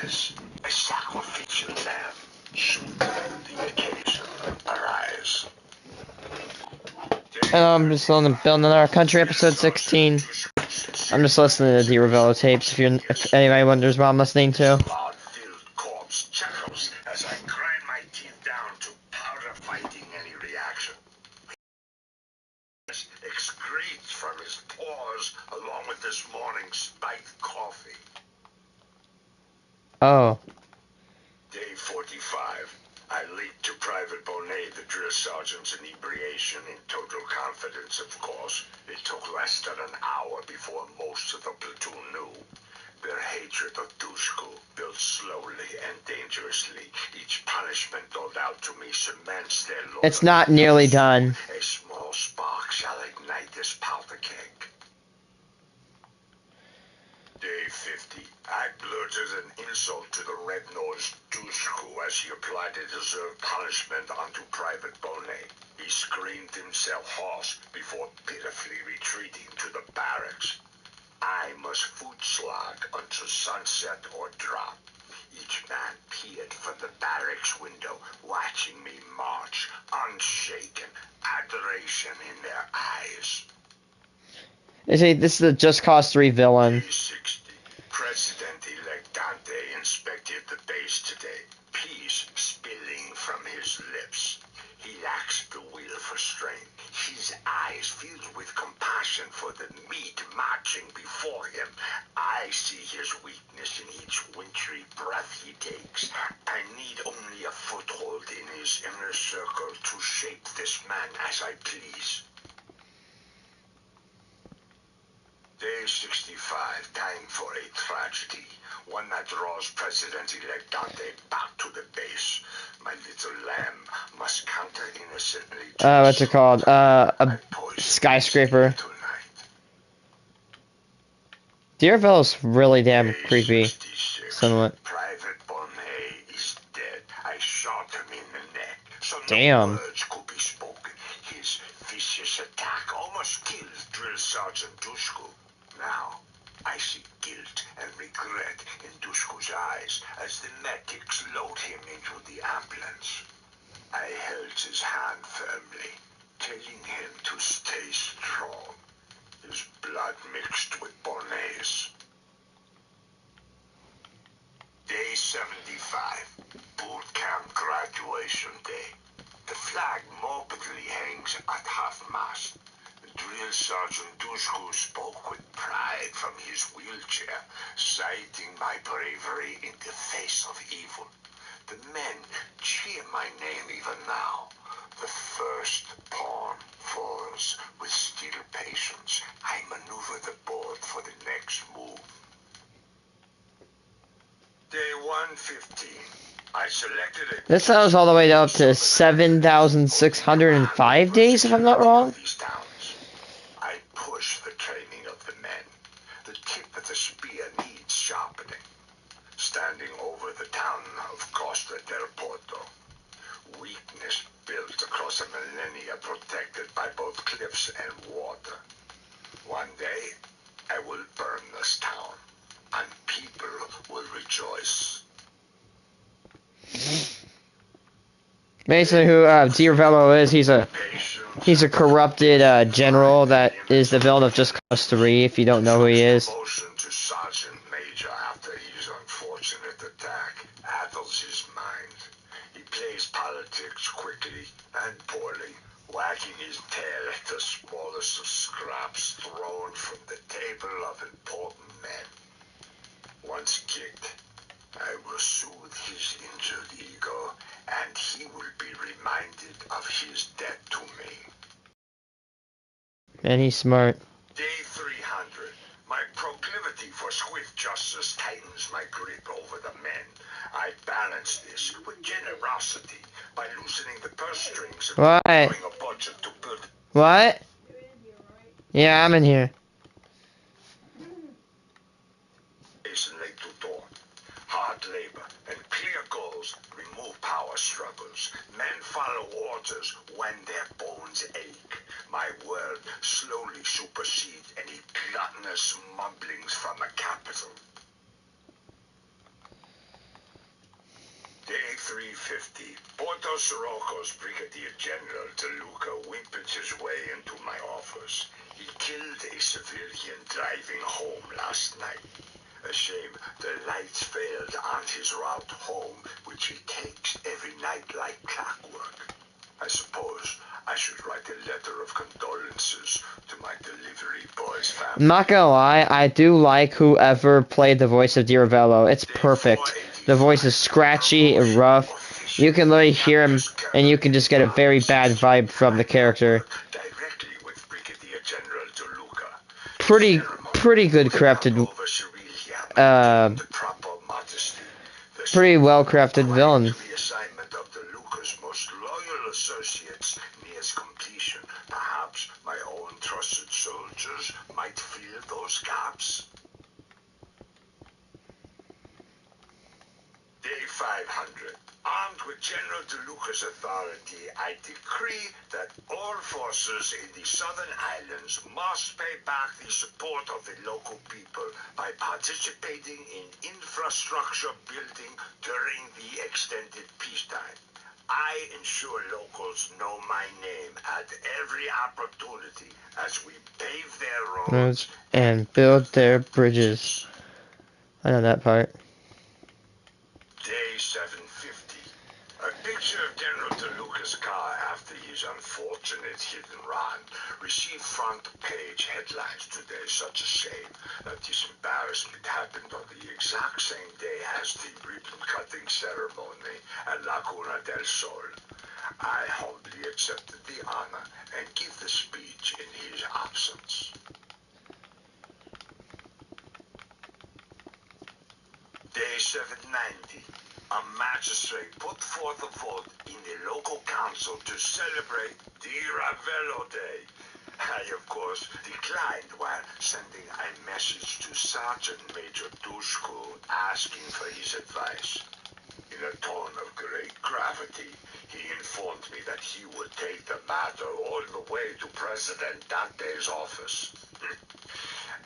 As a sacrificial lamb should the occasion arise. And I'm just on the Building Our Country, episode 16. I'm just listening to the Ravello tapes, if anybody wonders what I'm listening to. Blood-filled corpse chuckles as I grind my teeth down to powder fighting any reaction. Excretes from his pores along with this morning's spiked coffee. Oh. Day 45. I leaked to Private Bonet the drill sergeant's inebriation in total confidence, of course. It took less than an hour before most of the platoon knew. Their hatred of Dushku built slowly and dangerously. Each punishment doled out to me cements their loyalty. It's not nearly done. A small spark shall ignite this powder keg. Day 50. I blurted an insult to the red-nosed Dushku as he applied a deserved punishment onto Private Bonet. He screamed himself hoarse before pitifully retreating to the barracks. I must food slog until sunset or drop. Each man peered from the barracks window, watching me march, unshaken, adoration in their eyes. They say this is a Just Cause 3 villain. Day 60. President-elect Dante inspected the base today, peace spilling from his lips. He lacks the will for strength. His eyes filled with compassion for the meat marching before him. I see his weakness in each wintry breath he takes. I need only a foothold in his inner circle to shape this man as I please. Day 65, time for a tragedy. One that draws President-elect Dante back to the base. My little lamb must counter innocently. What's it called? A skyscraper. Dear Ravello's really damn creepy. Somewhat. Private Bonet is dead. I shot him in the neck. So Damn. No words could be spoken. His vicious attack almost killed Drill Sergeant Dushku. Now, I see guilt and regret in Dushku's eyes as the medics load him into the ambulance. I held his hand firmly, telling him to stay strong. His blood mixed with Bonet's. Day 75, boot camp graduation day. The flag morbidly hangs at half-mast. Drill Sergeant Dushku spoke with pride from his wheelchair, citing my bravery in the face of evil. The men cheer my name even now. The first pawn falls with still patience. I maneuver the board for the next move. Day 115. I selected a... This sounds all the way up to 7,605 days, if I'm not wrong. I push the training of the men. The tip of the spear needs sharpening. Standing over the town of Costa del Porto. Weakness built across a millennia protected by both cliffs and water. One day, I will burn this town, and people will rejoice. Basically, who D. Ravello is, he's a corrupted general that is the villain of Just Cause 3, if you don't know who he is. Devotion to Sergeant Major after his unfortunate attack addles his mind. He plays politics quickly and poorly, wagging his tail at the smallest of scraps thrown from the table of important men. Once kicked, I will soothe his injured ego, and he will be reminded of his debt to me. Man, he's smart. Day 300. My proclivity for swift justice tightens my grip over the men. I balance this with generosity by loosening the purse strings and What? growing a budget to build. What? Yeah, I'm in here. Late to dawn. Hard labor and clear goals remove power struggles. Men follow orders when their bones ache. My word slowly supersedes any gluttonous mumblings from the capital. 350, Porto Sirocco's Brigadier General DeLuca whimpered his way into my office. He killed a civilian driving home last night. A shame the lights failed on his route home, which he takes every night like clockwork. I suppose I should write a letter of condolences to my delivery boy's family. I'm not gonna lie, I do like whoever played the voice of Diravello. It's perfect. The voice is scratchy and rough. You can literally hear him, and you can just get a very bad vibe from the character. Directly with Brigadier General DeLuca. Pretty good crafted, pretty well crafted villain. Reassignment of DeLuca's most loyal associates nears completion. Perhaps my own trusted soldiers might fill those gaps. Day 500. Armed with General DeLuca's authority, I decree that all forces in the Southern Islands must pay back the support of the local people by participating in infrastructure building during the extended peacetime. I ensure locals know my name at every opportunity as we pave their roads And build their bridges. I know that part. Day 750. A picture of General DeLuca's car after his unfortunate hit and run received front page headlines today. Such a shame that this embarrassment happened on the exact same day as the ribbon cutting ceremony at Laguna del Sol. I humbly accepted the honor and give the speech in his absence. Day 790. A magistrate put forth a vote in the local council to celebrate Diravello Day. I, of course, declined while sending a message to Sergeant Major Dushku asking for his advice. In a tone of great gravity, he informed me that he would take the matter all the way to President Dante's office.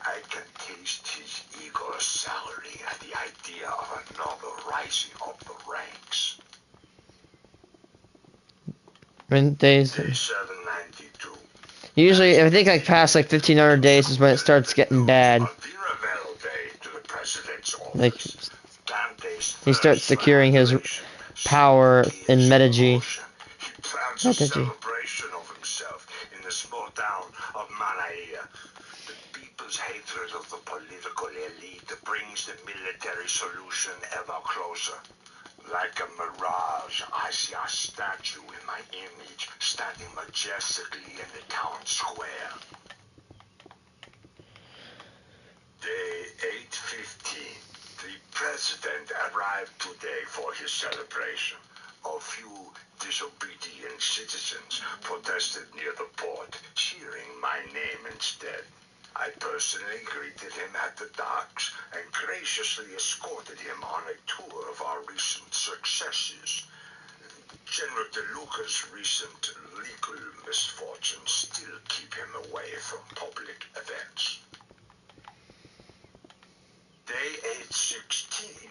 I can taste his ego souring at the idea of another rising up the ranks. Days. Day 792. Usually, I think like past like 1500 days is when it starts getting bad. On Diravello Day to the president's Like office, Dante's he starts securing his power in Medici. He plans a celebration of himself in the small town of Manaia. The people's hatred of the political elite brings the military solution ever closer. Like a mirage, I see a statue in my image standing majestically in the town square. Day 815. The president arrived today for his celebration. A few disobedient citizens protested near the port, cheering my name instead. I personally greeted him at the docks and graciously escorted him on a tour of our recent successes. General DeLuca's recent legal misfortunes still keep him away from public events. Day 816.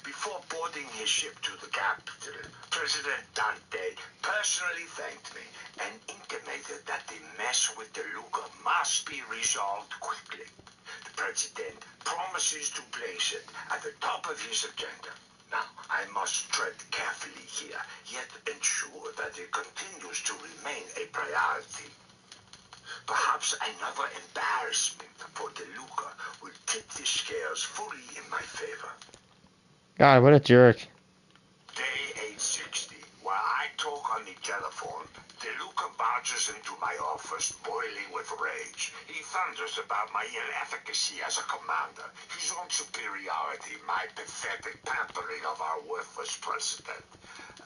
Before boarding his ship to the capital, President Dante personally thanked me and intimated that the mess with DeLuca must be resolved quickly. The President promises to place it at the top of his agenda. Now, I must tread carefully here, yet ensure that it continues to remain a priority. Perhaps another embarrassment for DeLuca will tip the scales fully in my favor. God, what a jerk. Day 860. While I talk on the telephone, DeLuca barges into my office, boiling with rage. He thunders about my inefficacy as a commander, his own superiority, my pathetic pampering of our worthless president.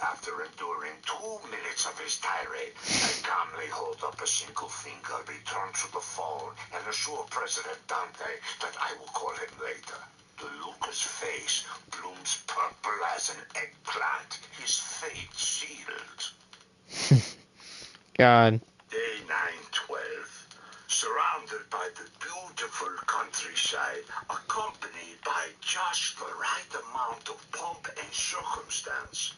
After enduring 2 minutes of his tirade, I calmly hold up a single finger, return to the phone, and assure President Dante that I will call him later. DeLuca's face blooms purple as an eggplant, his fate sealed. God. Day 912. Surrounded by the beautiful countryside, accompanied by just the right amount of pomp and circumstance.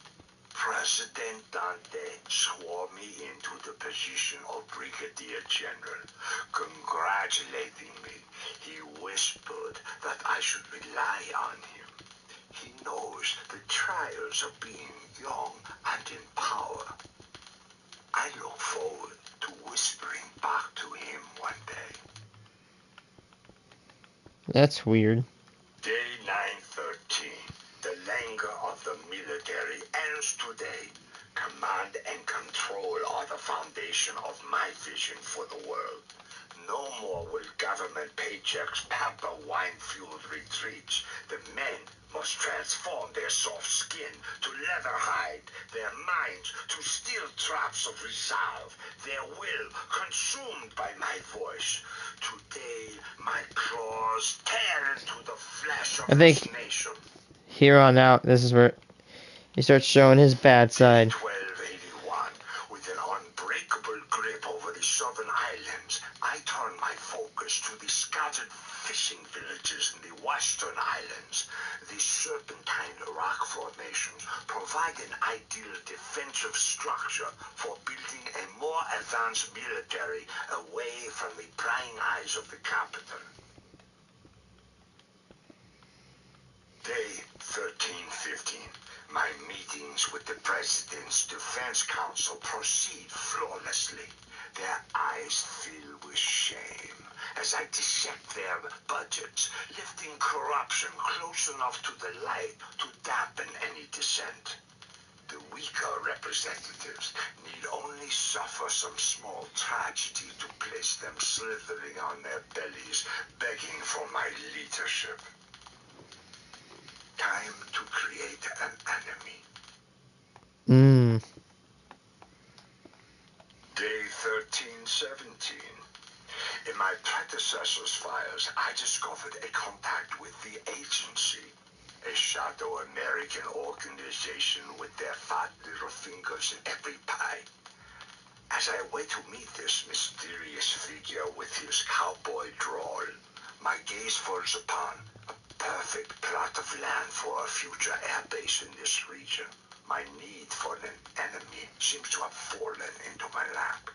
President Dante swore me into the position of Brigadier General. Congratulating me, he whispered that I should rely on him. He knows the trials of being young and in power. I look forward to whispering back to him one day. That's weird. Day 913. The languor of the military ends today. Command and control are the foundation of my vision for the world. No more will government paychecks pamper wine-fueled retreats. The men must transform their soft skin to leather hide, their minds to steel traps of resolve, their will consumed by my voice. Today, my claws tear into the flesh of this nation. Here on out, this is where he starts showing his bad side. 1281, with an unbreakable grip over the southern islands, I turn my focus to the scattered fishing villages in the western islands. These serpentine rock formations provide an ideal defensive structure for building a more advanced military away from the prying eyes of the capital. Day 1315. My meetings with the President's Defense Council proceed flawlessly. Their eyes fill with shame as I dissect their budgets, lifting corruption close enough to the light to dampen any dissent. The weaker representatives need only suffer some small tragedy to place them slithering on their bellies, begging for my leadership. Time to create an enemy. Day 1317. In my predecessor's files, I discovered a contact with the agency, a shadow American organization with their fat little fingers in every pie. As I wait to meet this mysterious figure with his cowboy drawl, my gaze falls upon a perfect plot of land for a future airbase in this region. My need for an enemy seems to have fallen into my lap.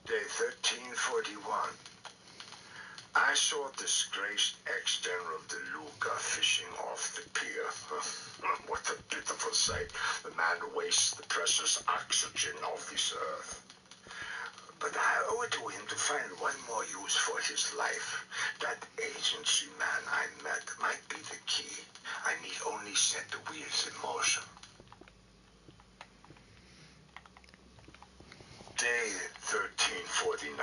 Day 1341. I saw disgraced ex-General DeLuca fishing off the pier. What a pitiful sight. The man wastes the precious oxygen of this earth. But I owe it to him to find one more use for his life. That agency man I met might be the key. I need only set the wheels in motion. Day 1349.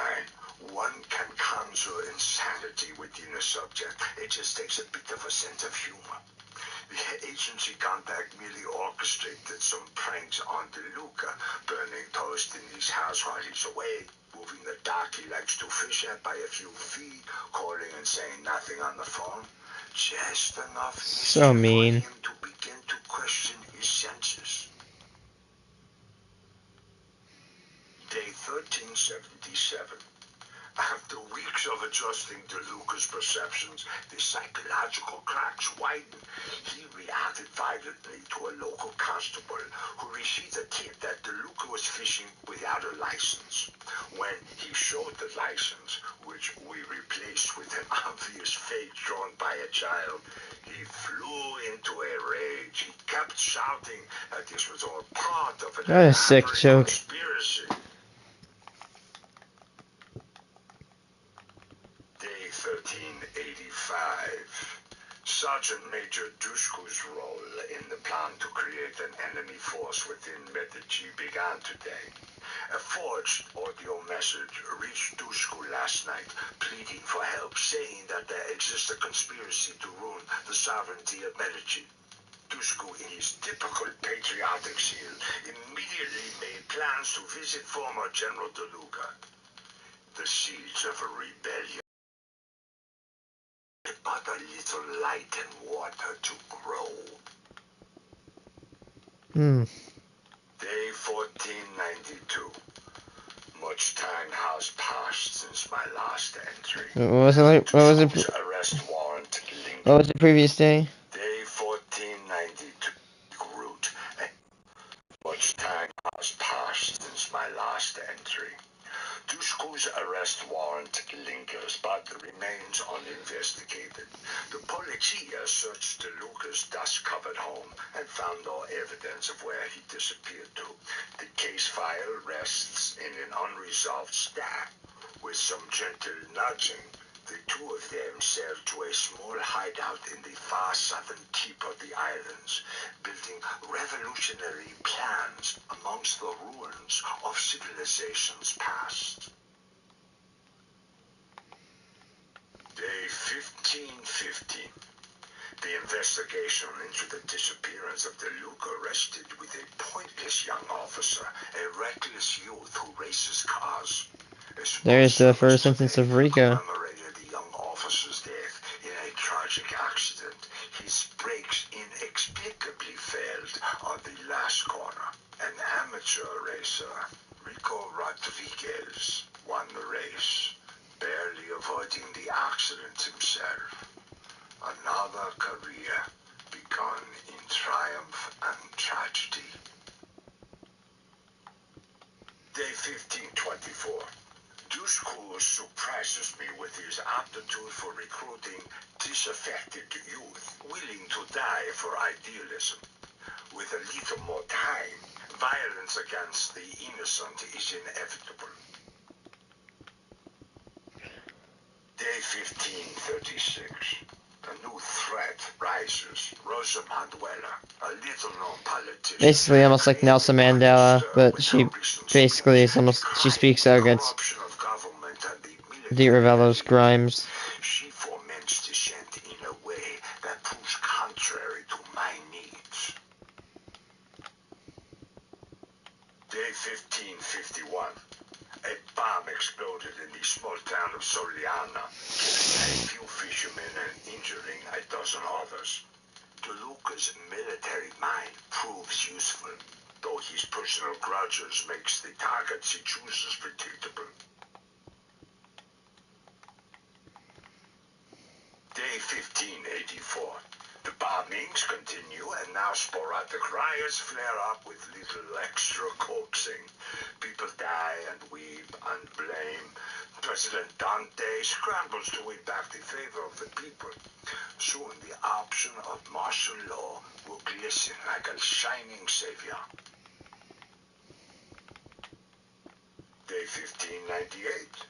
One can conjure insanity within a subject. It just takes a bit of a sense of humor. The agency contact merely orchestrated some pranks on DeLuca, burning toast in his house while he's away, moving the dock he likes to fish at by a few feet, calling and saying nothing on the phone. Just enough So mean. for him to begin to question his senses. Day 1377. After weeks of adjusting DeLuca's perceptions, the psychological cracks widened. He reacted violently to a local constable who received a tip that DeLuca was fishing without a license. When he showed the license, which we replaced with an obvious fake drawn by a child, he flew into a rage. He kept shouting that this was all part of an What a sick joke. conspiracy. Day 1385. Sergeant Major Dushku's role in the plan to create an enemy force within Medici began today. A forged audio message reached Dushku last night, pleading for help, saying that there exists a conspiracy to ruin the sovereignty of Medici. Dushku, in his typical patriotic zeal, immediately made plans to visit former General DeLuca. The seeds of a rebellion, but a little light and water to grow. Day 1492. Much time has passed since my last entry. What was it like? What was it? Arrest warrant What was the previous day? Day 1492. Chia searched DeLuca's dust-covered home and found no evidence of where he disappeared to. The case file rests in an unresolved stack. With some gentle nudging, the two of them sailed to a small hideout in the far southern tip of the islands, building revolutionary plans amongst the ruins of civilizations past. Day 1515. The investigation into the disappearance of DeLuca rested with a pointless young officer, a reckless youth who races cars. There's the first instance of Rico. Commemorated the young officer's death in a tragic accident. His brakes inexplicably failed on the last corner. An amateur racer, Rico Rodriguez, won the race, barely avoiding the accident himself. Another career begun in triumph and tragedy. Day 1524. Dushku surprises me with his aptitude for recruiting disaffected youth, willing to die for idealism. With a little more time, violence against the innocent is inevitable. Day 1536. A new threat rises. Rosa Manuela, a little-known politician. Basically almost like Nelson Mandela, but she basically is almost, she speaks out against DiRavello's crimes. She foments dissent in a way that proves contrary to my needs. Day 1551. A bomb exploded in the small town of Soliana, killing a few fishermen and injuring a dozen others. DeLuca's military mind proves useful, though his personal grudges makes the targets he chooses predictable. Day 1584. The bombings continue, and now sporadic riots flare up with little extra coaxing. People die and weep and blame. President Dante scrambles to win back the favor of the people. Soon the option of martial law will glisten like a shining savior. Day 1598.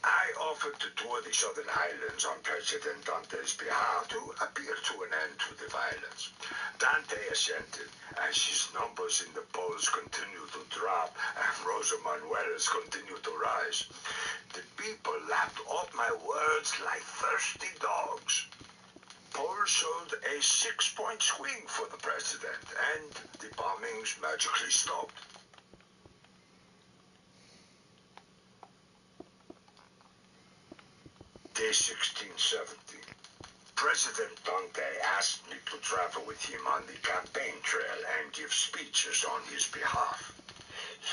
I offered to tour the Southern Islands on President Dante's behalf to appeal to an end to the violence. Dante assented, as his numbers in the polls continued to drop and Rosa Manuela's continued to rise. The people lapped up my words like thirsty dogs. Polls showed a 6-point swing for the president, and the bombings magically stopped. Day 1670. President Dante asked me to travel with him on the campaign trail and give speeches on his behalf.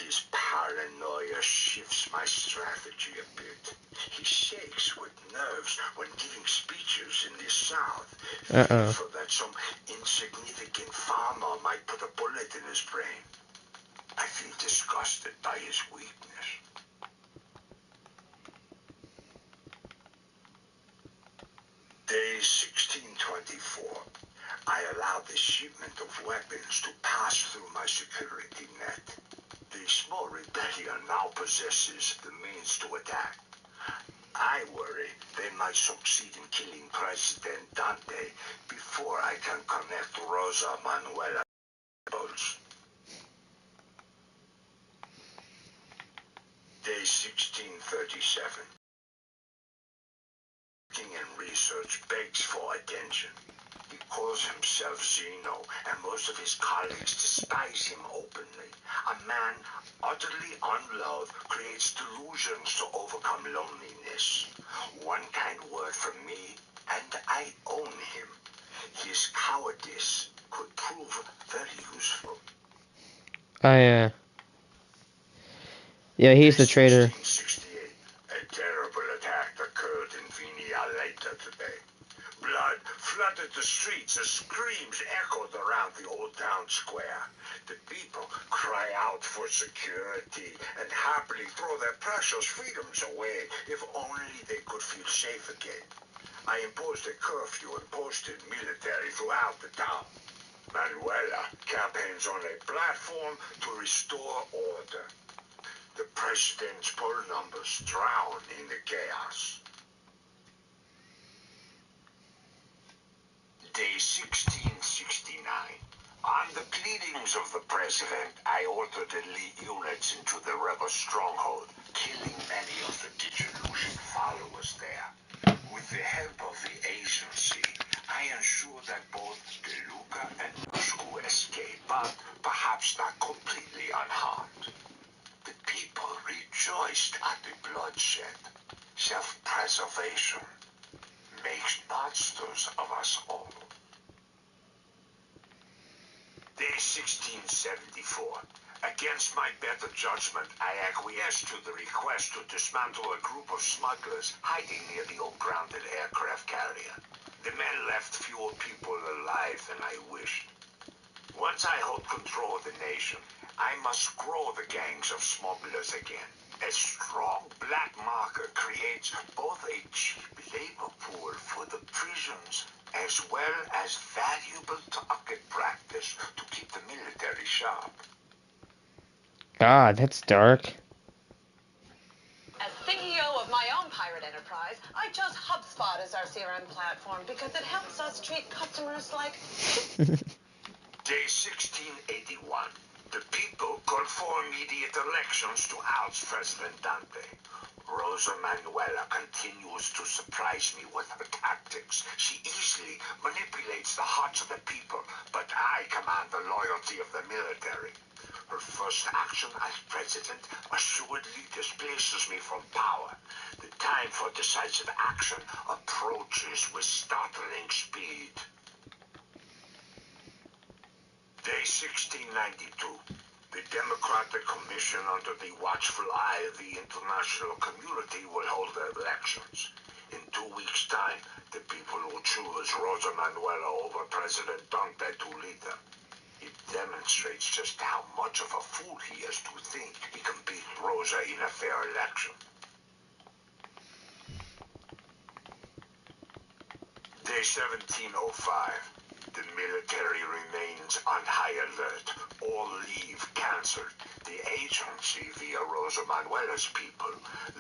His paranoia shifts my strategy a bit. He shakes with nerves when giving speeches in the South, fearful that some insignificant farmer might put a bullet in his brain. I feel disgusted by his weakness. Day 1624. I allowed the shipment of weapons to pass through my security net. The small rebellion now possesses the means to attack. I worry they might succeed in killing President Dante before I can connect Rosa Manuela. Day 1637. And research begs for attention. He calls himself Zeno, and most of his colleagues despise him openly. A man utterly unloved creates delusions to overcome loneliness. One kind word from me, and I own him. His cowardice could prove very useful. Yeah, he's the traitor. 1668. A terrible attack occurred in Vinia later today. Blood flooded the streets as screams echoed around the old town square. The people cry out for security and happily throw their precious freedoms away if only they could feel safe again. I imposed a curfew and posted military throughout the town. Manuela campaigns on a platform to restore order. The president's poll numbers drown in the chaos. Day 1669. On the pleadings of the president, I ordered elite units into the rebel stronghold, killing many of the Digilution followers there. With the help of the agency, I ensured that both DeLuca and Dushku escape, but perhaps not completely unharmed. The people rejoiced at the bloodshed. Self-preservation makes monsters of us all. Day 1674. Against my better judgment, I acquiesced to the request to dismantle a group of smugglers hiding near the old grounded aircraft carrier. The men left fewer people alive than I wished. Once I hold control of the nation, I must grow the gangs of smugglers again. A strong black market creates both a cheap labor pool for the prisons as well as valuable target practice to keep the military sharp. God, that's dark. As CEO of my own pirate enterprise, I chose HubSpot as our CRM platform because it helps us treat customers like... Day 1681. The people called for immediate elections to oust President Dante. Rosa Manuela continues to surprise me with her tactics. She easily manipulates the hearts of the people, but I command the loyalty of the military. Her first action as president assuredly displaces me from power. The time for decisive action approaches with startling speed. Day 1692. The Democratic Commission, under the watchful eye of the international community, will hold their elections. In 2 weeks' time, the people will choose Rosa Manuela over President Dante to lead them. It demonstrates just how much of a fool he is to think he can beat Rosa in a fair election. Day 1705. The military remains on high alert. All leave cancelled. The agency, via Rosa Manuela's people,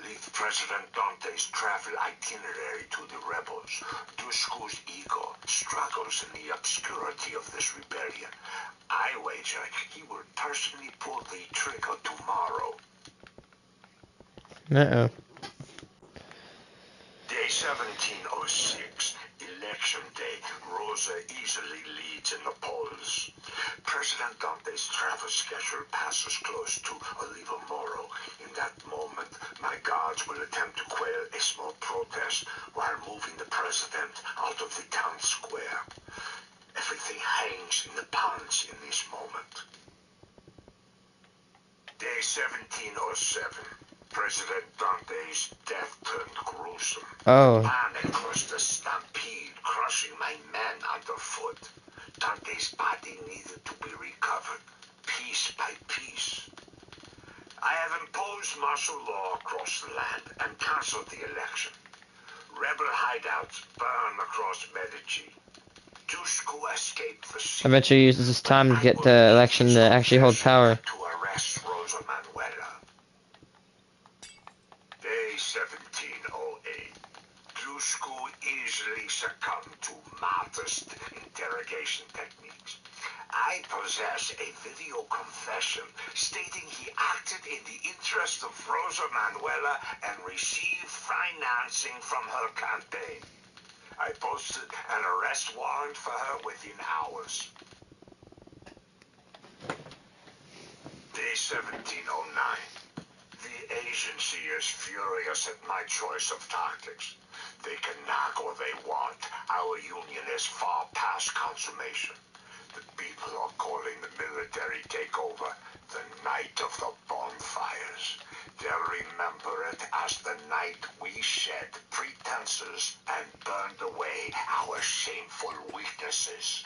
leaked President Dante's travel itinerary to the rebels. Dushku's ego struggles in the obscurity of this rebellion. I wager he will personally pull the trigger tomorrow. Uh-oh. Day 1706. Election day. Rosa easily leads in the polls. President Dante's travel schedule passes close to Oliva Moro. In that moment, my guards will attempt to quell a small protest while moving the president out of the town square. Everything hangs in the balance in this moment. Day 1707. President Dante's death turned gruesome. Oh. Panic caused a stampede, crushing my men underfoot. Dante's body needed to be recovered, piece by piece. I have imposed martial law across the land and cancelled the election. Rebel hideouts burn across Medici. Dushku escaped the scene. I bet you uses this time to get the election to actually hold power. To arrest Rosa Manuela. Day 1708. Dushku easily succumbed to modest interrogation techniques. I possess a video confession stating he acted in the interest of Rosa Manuela and received financing from her campaign. I posted an arrest warrant for her within hours. Day 1709. The agency is furious at my choice of tactics. They can knock all they want. Our union is far past consummation. The people are calling the military takeover the night of the bonfires. They'll remember it as the night we shed pretenses and burned away our shameful weaknesses.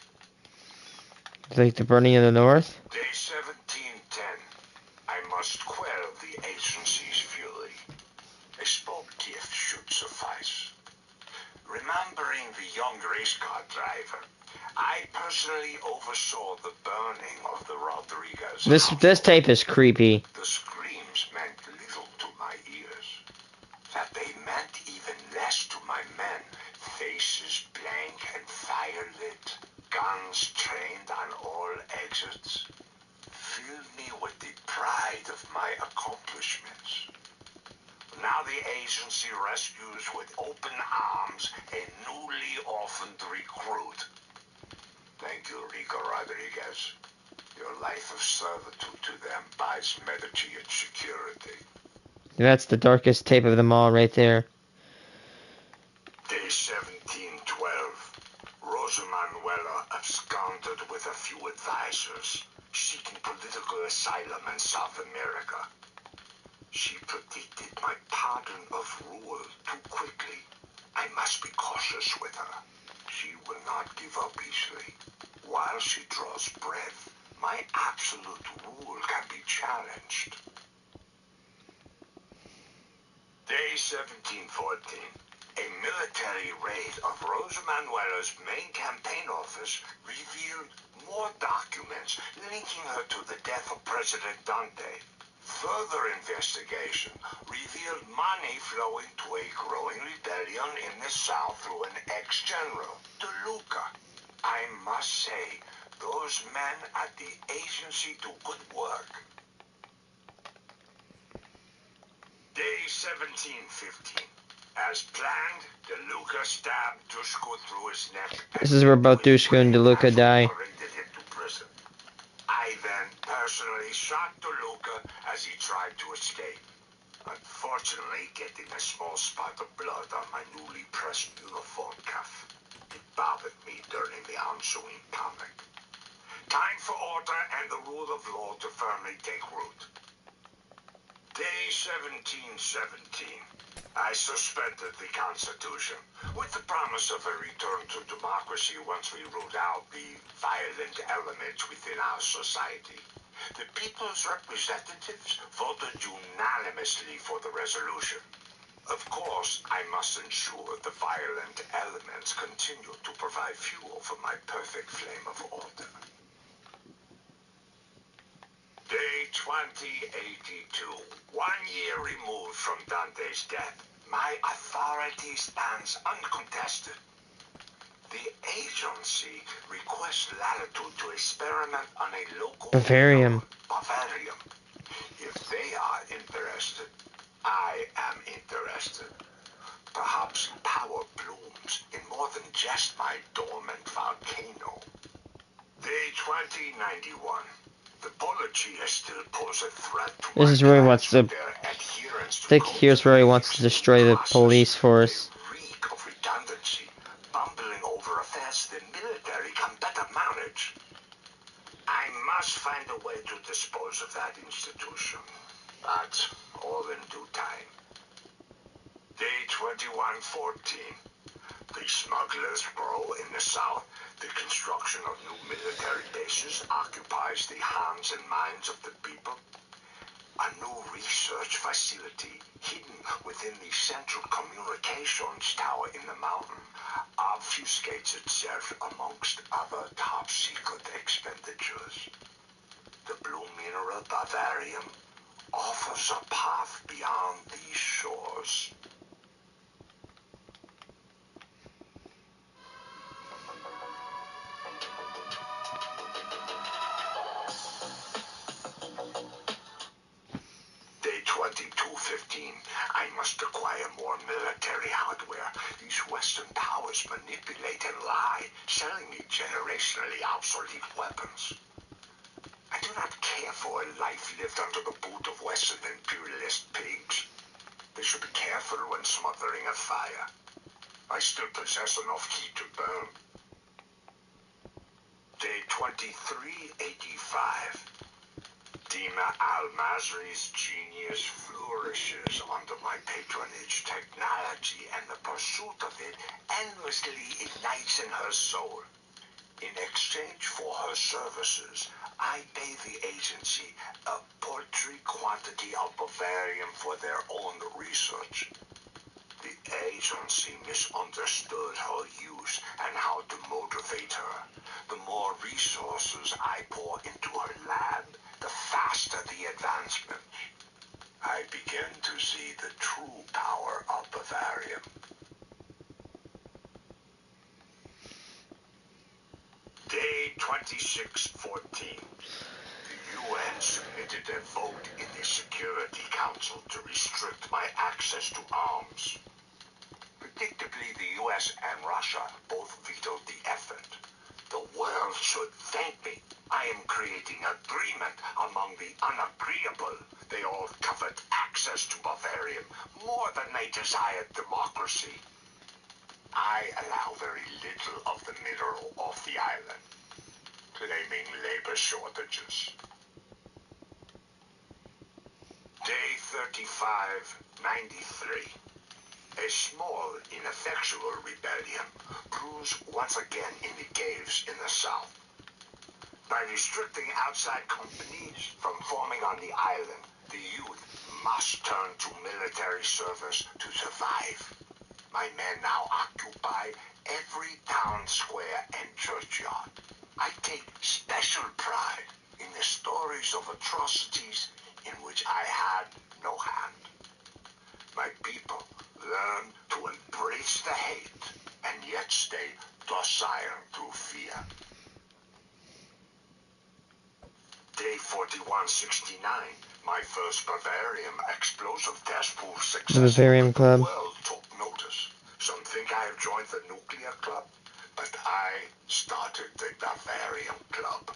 Like the burning of the North? Day 1710. I must quell the agency's fury. A small gift should suffice. Remember race car driver. I personally oversaw the burning of the Rodriguez This household. tape is creepy. The screams meant little to my ears. That they meant even less to my men. Faces blank and fire lit. Guns trained on all exits. Filled me with the pride of my accomplishments. Now the agency rescues with open arms a newly orphaned recruit. Thank you, Rico Rodriguez. Your life of servitude to them buys Medici its security. That's the darkest tape of them all right there. Day 1712. Rosa Manuela absconded with a few advisors, seeking political asylum in South America. She predicted my pardon of rule too quickly. I must be cautious with her. She will not give up easily. While she draws breath, my absolute rule can be challenged. Day 1714. A military raid of Rosa Manuela's main campaign office revealed more documents linking her to the death of President Dante. Further investigation revealed money flowing to a growing rebellion in the South through an ex-general, De Luca. I must say, those men at the agency do good work. Day 1715. As planned, De Luca stabbed Dushku through his neck. This is where both Dushku and De Luca die. Paraded him to prison. I then personally shot De Luca as he tried to escape. Unfortunately, getting a small spot of blood on my newly pressed uniform cuff. It bothered me during the ensuing panic. Time for order and the rule of law to firmly take root. Day 1717. I suspended the Constitution, with the promise of a return to democracy once we root out the violent elements within our society. The people's representatives voted unanimously for the resolution. Of course, I must ensure the violent elements continue to provide fuel for my perfect flame of order. Day 2082. 1 year removed from Dante's death. My authority stands uncontested. The agency requests latitude to experiment on a local Bavarium. Bavarium. If they are interested, I am interested. Perhaps power blooms in more than just my dormant volcano. Day 2091. The Policias still pose a threat to This is where he my wants plans to. with their adherence to I think here's where he wants to destroy the police force. They reek of redundancy, bumbling over affairs the military can better manage. I must find a way to dispose of that institution, but all in due time. Day 2114. The smugglers grow in the south. The construction of new military bases occupies the hands and minds of the people. A new research facility hidden within the central communications tower in the mountain obfuscates itself amongst other top-secret expenditures. The blue mineral Bavarium offers a path beyond these shores. Day 2215. I must acquire more military hardware. These Western powers manipulate and lie, selling me generationally obsolete weapons. I do not care for a life lived under the boot of Western imperialist pigs. They should be careful when smothering a fire. I still possess enough heat to burn. Day 2385. Dima Al-Masri's genius flourishes under my patronage. Technology and the pursuit of it endlessly ignites in her soul. In exchange for her services, I pay the agency a paltry quantity of Bavarium for their own research. The agency misunderstood her use and how to motivate her. The more resources I pour into her lab, the faster the advancement. I began to see the true power of Bavarium. Day 2614. The UN submitted a vote in the Security Council to restrict my access to arms. Predictably, the US and Russia both vetoed the effort. The world should thank me. I am creating agreement among the unagreeable. They all covered access to Bavarium more than they desired democracy. I allow very little of the mineral off the island, claiming labor shortages. Day 3593. A small, ineffectual rebellion brews once again in the caves in the south. By restricting outside companies from forming on the island, the youth must turn to military service to survive. My men now occupy every town square and churchyard. I take special pride in the stories of atrocities in which I had no hand. My people learn to embrace the hate and yet stay docile through fear. Day 4169, my first Bavarium explosive test proved successful. The Bavarium Club. The world took notice. Some think I have joined the nuclear club, but I started the Bavarium Club.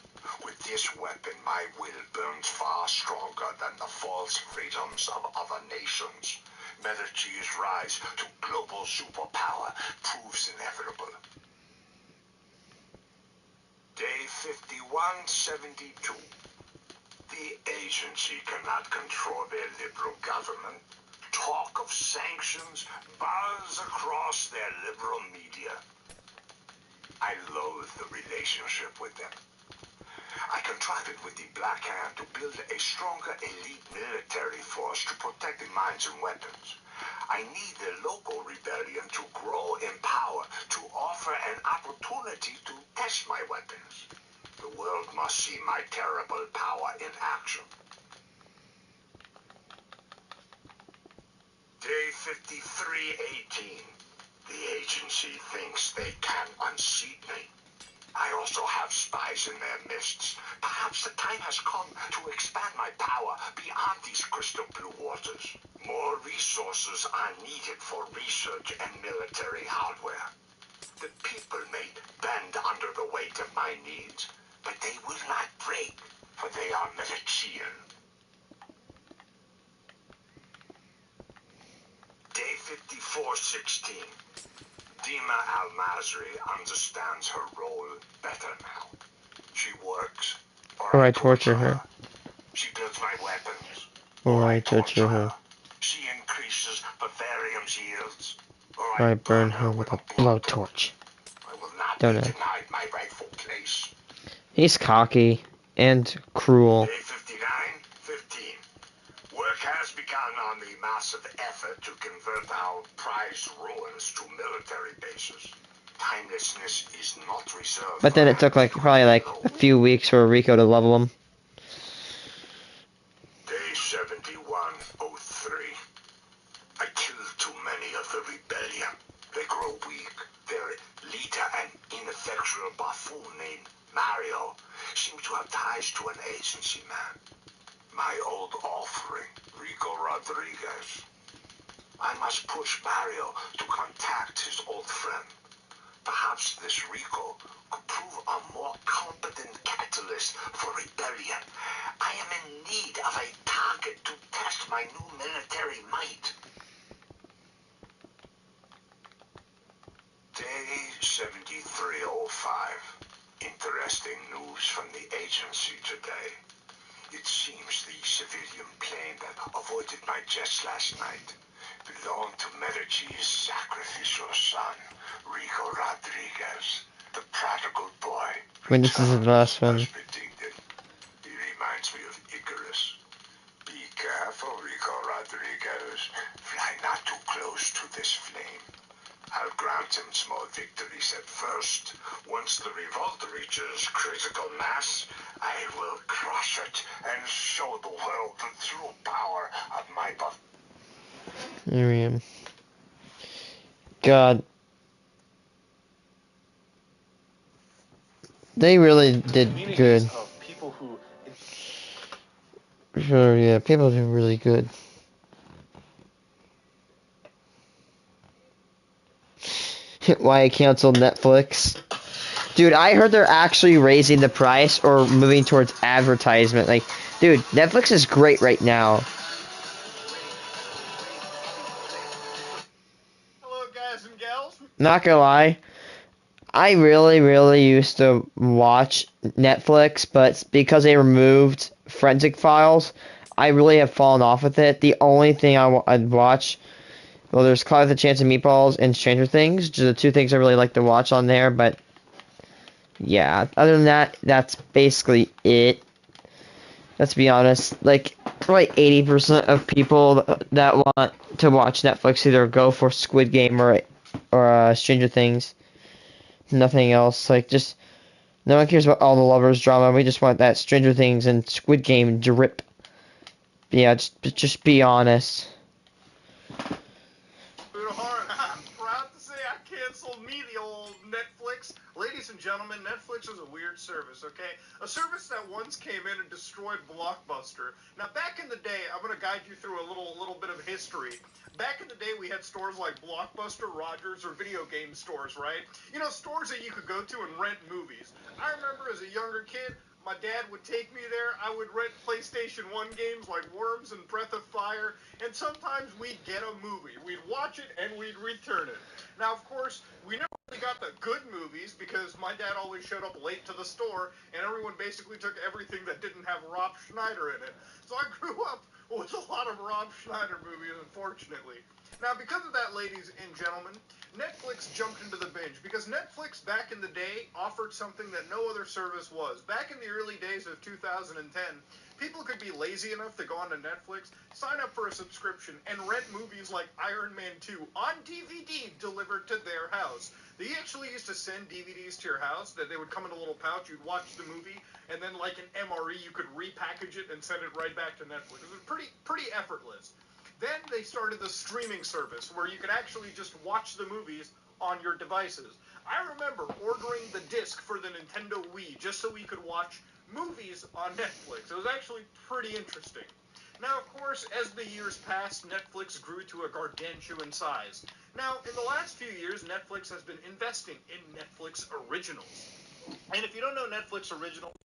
With this weapon, my will burns far stronger than the false freedoms of other nations. Medici's rise to global superpower proves inevitable. Day 5172. The agency cannot control their liberal government. Talk of sanctions buzz across their liberal media. I loathe the relationship with them. I contrived with the Black Hand to build a stronger elite military force to protect the mines and weapons. I need the local rebellion to grow in power, to offer an opportunity to test my weapons. The world must see my terrible power in action. Day 5318. The agency thinks they can unseat me. I also have spies in their midst. Perhaps the time has come to expand my power beyond these crystal blue waters. More resources are needed for research and military hardware. The people may bend under the weight of my needs, but they will not break, for they are Medician. Day 5416. Dima Al-Masri understands her role better now. She works, Or I torture her. She builds my weapons, Or I torture her. She increases Bavarium's yields, or Or I burn her with a blowtorch. I will not Don't be know. denied my rightful place. He's cocky and cruel. Day 5915. Work has begun on the massive effort to convert our prized ruins to military bases. Timelessness is not reserved. But then it took probably a few weeks for Rico to level him. Day 7103. I killed too many of the rebellion. They grow weak. Their leader, an ineffectual buffoon named Mario, seems to have ties to an agency man. My old offering, Rico Rodriguez. I must push Mario to contact his old friend. Perhaps this Rico could prove a more competent catalyst for rebellion. I am in need of a target to test my new military might. Day 7305. Interesting news from the agency today. It seems the civilian plane that avoided my jets last night belonged to Medici's sacrificial son, Rico Rodriguez, the prodigal boy. When this is the last one. As predicted. He reminds me of Icarus. Be careful, Rico Rodriguez. Fly not too close to this flame. once the revolt reaches critical mass, I will crush it and show the world the true power of my buff. Here I am. God. They really did good. Of people who Sure, yeah, people do really good. Why I canceled Netflix? Dude, I heard they're actually raising the price or moving towards advertisement. Like, dude, Netflix is great right now. Hello, guys and gals. Not gonna lie, I really used to watch Netflix, but because they removed Forensic Files, I really have fallen off with it. The only thing I'd watch, well, there's Cloud with a Chance of Meatballs and Stranger Things, just the two things I really like to watch on there, but yeah, other than that, that's basically it. Let's be honest, like 80% of people that want to watch Netflix either go for Squid Game or Stranger Things. Nothing else. Like, just no one cares about all the lovers drama. We just want that Stranger Things and Squid Game drip. Yeah, just be honest. I'm proud to say I canceled me the old Netflix. Ladies and gentlemen, Netflix is a weird service, okay? A service that once came in and destroyed Blockbuster. Now, back in the day, I'm going to guide you through a little bit of history. Back in the day, we had stores like Blockbuster, Rogers, or video game stores, right? You know, stores that you could go to and rent movies. I remember as a younger kid, my dad would take me there. I would rent PlayStation 1 games like Worms and Breath of Fire, and sometimes we'd get a movie. We'd watch it and we'd return it. Now, of course, we never really got the good movies because my dad always showed up late to the store, and everyone basically took everything that didn't have Rob Schneider in it. So I grew up with a lot of Rob Schneider movies, unfortunately. Now, because of that, ladies and gentlemen, Netflix jumped into the binge because Netflix back in the day offered something that no other service was. Back in the early days of 2010, people could be lazy enough to go onto Netflix, sign up for a subscription, and rent movies like Iron Man 2 on DVD delivered to their house. They actually used to send DVDs to your house that they would come in a little pouch, you'd watch the movie, and then like an MRE, you could repackage it and send it right back to Netflix. It was pretty effortless. Then they started the streaming service where you could actually just watch the movies on your devices. I remember ordering the disc for the Nintendo Wii just so we could watch movies on Netflix. It was actually pretty interesting. Now, of course, as the years passed, Netflix grew to a gargantuan size. Now, in the last few years, Netflix has been investing in Netflix originals. And if you don't know Netflix originals,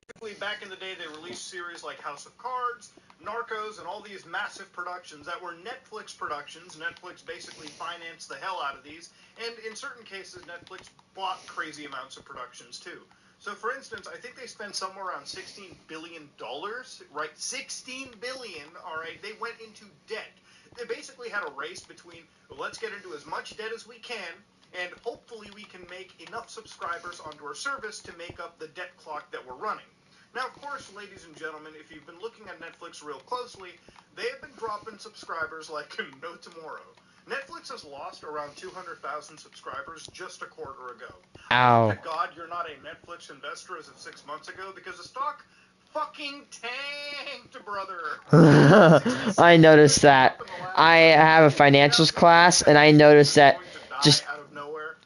basically back in the day they released series like House of Cards, Narcos, and all these massive productions that were Netflix productions. Netflix basically financed the hell out of these, and in certain cases Netflix bought crazy amounts of productions too. So for instance, I think they spent somewhere around $16 billion, right? $16 billion, all right? They went into debt. They basically had a race between, well, let's get into as much debt as we can, and hopefully we can make enough subscribers onto our service to make up the debt clock that we're running. Now, of course, ladies and gentlemen, if you've been looking at Netflix real closely, they have been dropping subscribers like no tomorrow. Netflix has lost around 200,000 subscribers just a quarter ago. Ow. Thank God you're not a Netflix investor as of 6 months ago, because the stock fucking tanked, brother. I noticed that. I have a financials class, and I noticed that just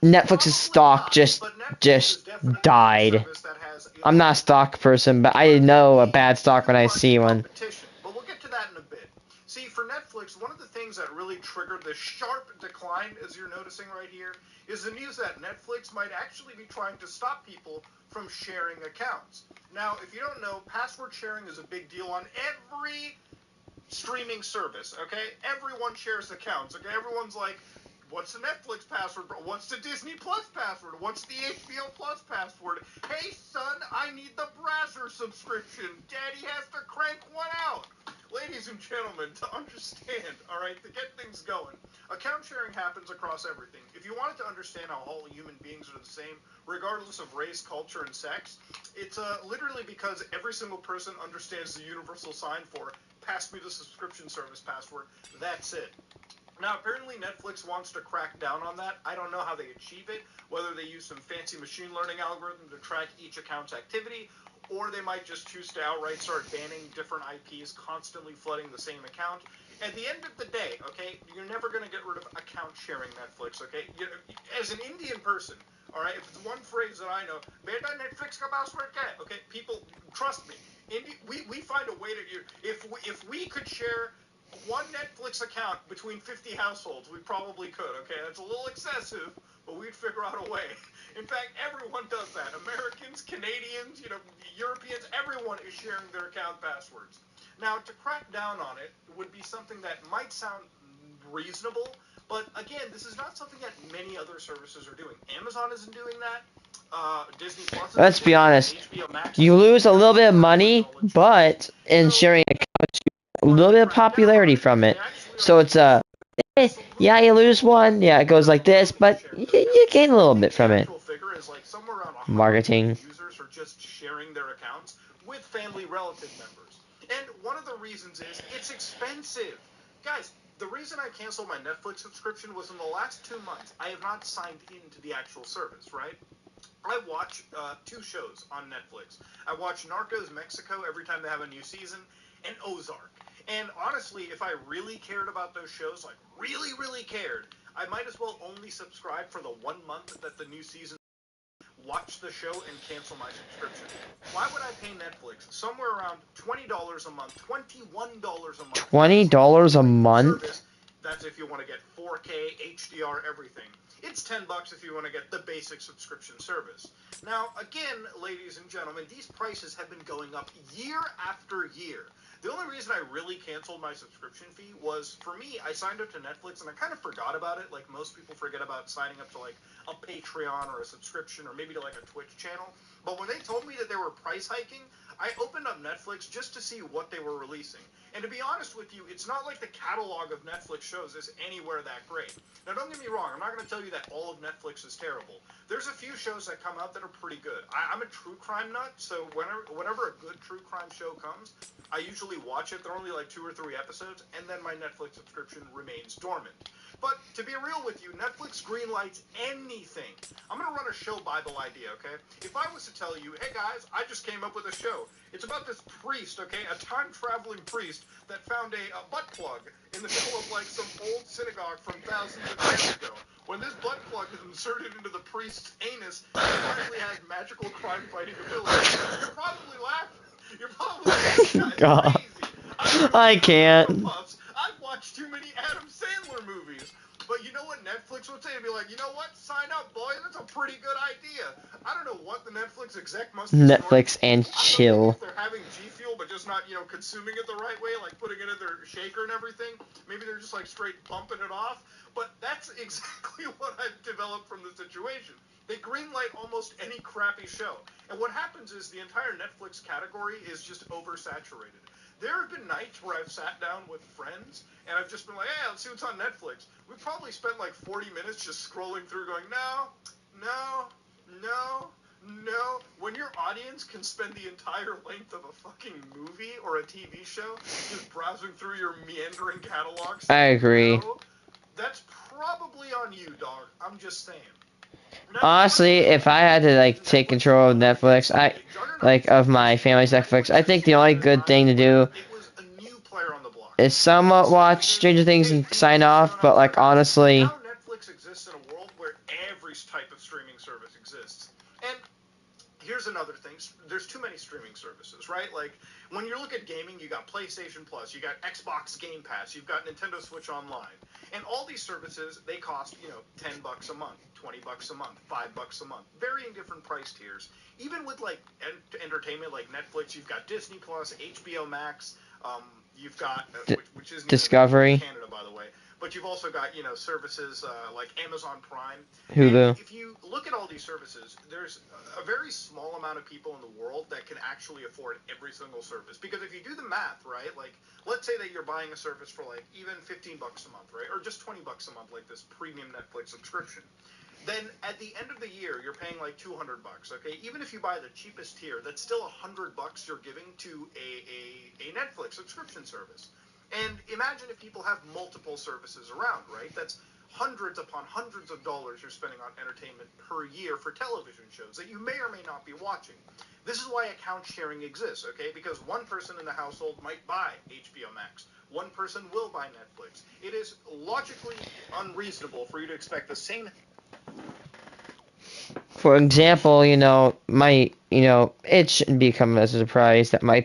Netflix's stock just died. I'm not a stock person, but I know a bad stock when I see one. But we'll get to that in a bit. See, for Netflix, one of the things that really triggered this sharp decline, as you're noticing right here, is the news that Netflix might actually be trying to stop people from sharing accounts. Now, if you don't know, password sharing is a big deal on every streaming service, okay? Everyone shares accounts, okay? Everyone's like, what's the Netflix password? What's the Disney Plus password? What's the HBO Plus password? Hey, son, I need the browser subscription. Daddy has to crank one out. Ladies and gentlemen, to understand, all right, to get things going, account sharing happens across everything. If you wanted to understand how all human beings are the same, regardless of race, culture, and sex, it's literally because every single person understands the universal sign for pass me the subscription service password. That's it. Now, apparently Netflix wants to crack down on that. I don't know how they achieve it, whether they use some fancy machine learning algorithm to track each account's activity, or they might just choose to outright start banning different IPs constantly flooding the same account. At the end of the day, okay, you're never going to get rid of account sharing Netflix, okay? As an Indian person, all right, if it's one phrase that I know, beta Netflix ka password ka hai, okay, people, trust me, we find a way to, if we could share one Netflix account between 50 households, we probably could, okay? That's a little excessive, but we'd figure out a way. In fact, everyone does that. Americans, Canadians, Europeans, everyone is sharing their account passwords. Now, to crack down on it would be something that might sound reasonable, but again, this is not something that many other services are doing. Amazon isn't doing that. Disney Plus isn't Let's be doing that. honest. HBO Max You isn't lose a doing little that. bit of money, Knowledge but service. in So, sharing accounts, a little bit of popularity from it. So it's yeah, you lose one, yeah, it goes like this, but you gain a little bit from it. The actual figure is like somewhere around 100 Marketing. users are just sharing their accounts with family relative members. And one of the reasons is it's expensive. Guys, the reason I canceled my Netflix subscription was in the last 2 months, I have not signed into the actual service, right? I watch 2 shows on Netflix. I watch Narcos Mexico every time they have a new season, and Ozark. And honestly, if I really cared about those shows, like really, really cared, I might as well only subscribe for the 1 month that the new season, watch the show, and cancel my subscription. Why would I pay Netflix somewhere around $20 a month, $21 a month? $20 a month? Service. That's if you want to get 4K, HDR, everything. It's $10 if you want to get the basic subscription service. Now, again, ladies and gentlemen, these prices have been going up year after year. The only reason I really canceled my subscription fee was, for me, I signed up to Netflix and I kind of forgot about it. Like most people forget about signing up to like a Patreon or a subscription or maybe to like a Twitch channel. But when they told me that they were price hiking, I opened up Netflix just to see what they were releasing. And to be honest with you, it's not like the catalog of Netflix shows is anywhere that great. Now, don't get me wrong. I'm not going to tell you that all of Netflix is terrible. There's a few shows that come out that are pretty good. I'm a true crime nut, so whenever a good true crime show comes, I usually watch it. They're only like 2 or 3 episodes, and then my Netflix subscription remains dormant. But to be real with you, Netflix greenlights anything. I'm going to run a show Bible idea, okay? If I was to tell you, hey guys, I just came up with a show. It's about this priest, okay? A time-traveling priest that found a butt plug in the middle of like some old synagogue from thousands of years ago. When this butt plug is inserted into the priest's anus, it apparently has magical crime-fighting abilities. You're probably laughing. You're probably laughing. God. Crazy. I can't. I've watched too many Adam Sandler movies. But you know what Netflix would say? It'd be like, you know what? Sign up, boy. That's a pretty good idea. I don't know what the Netflix exec must be Netflix and I don't know, chill. maybe if they're having G Fuel, but just not, consuming it the right way, like putting it in their shaker and everything. Maybe they're just like straight bumping it off. But that's exactly what I've developed from the situation. They greenlight almost any crappy show. And what happens is the entire Netflix category is just oversaturated. There have been nights where I've sat down with friends and I've just been like, hey, let's see what's on Netflix. We've probably spent like 40 minutes just scrolling through going, no. When your audience can spend the entire length of a fucking movie or a TV show just browsing through your meandering catalog, I agree. no, that's probably on you, dog. I'm just saying. Honestly, if I had to like take control of Netflix, of my family's Netflix, I think the only good thing to do is somewhat watch Stranger Things and sign off, but like honestly, now Netflix exists in a world where every type of streaming service exists. And here's another thing. There's too many streaming services, right? Like, when you look at gaming, you got PlayStation Plus, you got Xbox Game Pass, you've got Nintendo Switch Online. And all these services, they cost, $10 a month, $20 a month, $5 a month. Varying different price tiers. Even with, like, entertainment like Netflix, you've got Disney Plus, HBO Max, you've got, which is Discovery. Canada, by the way. But you've also got, services like Amazon Prime. Hulu. And if you look at all these services, there's a very small amount of people in the world that can actually afford every single service. Because if you do the math, right, like, let's say that you're buying a service for, like, even $15 a month, right, or just $20 a month, like this premium Netflix subscription. Then at the end of the year, you're paying like $200, okay? Even if you buy the cheapest tier, that's still $100 you're giving to a Netflix subscription service. And imagine if people have multiple services around, right? That's hundreds upon hundreds of dollars you're spending on entertainment per year for television shows that you may or may not be watching. This is why account sharing exists, okay? Because one person in the household might buy HBO Max. One person will buy Netflix. It is logically unreasonable for you to expect the same. For example, it shouldn't become as a surprise that my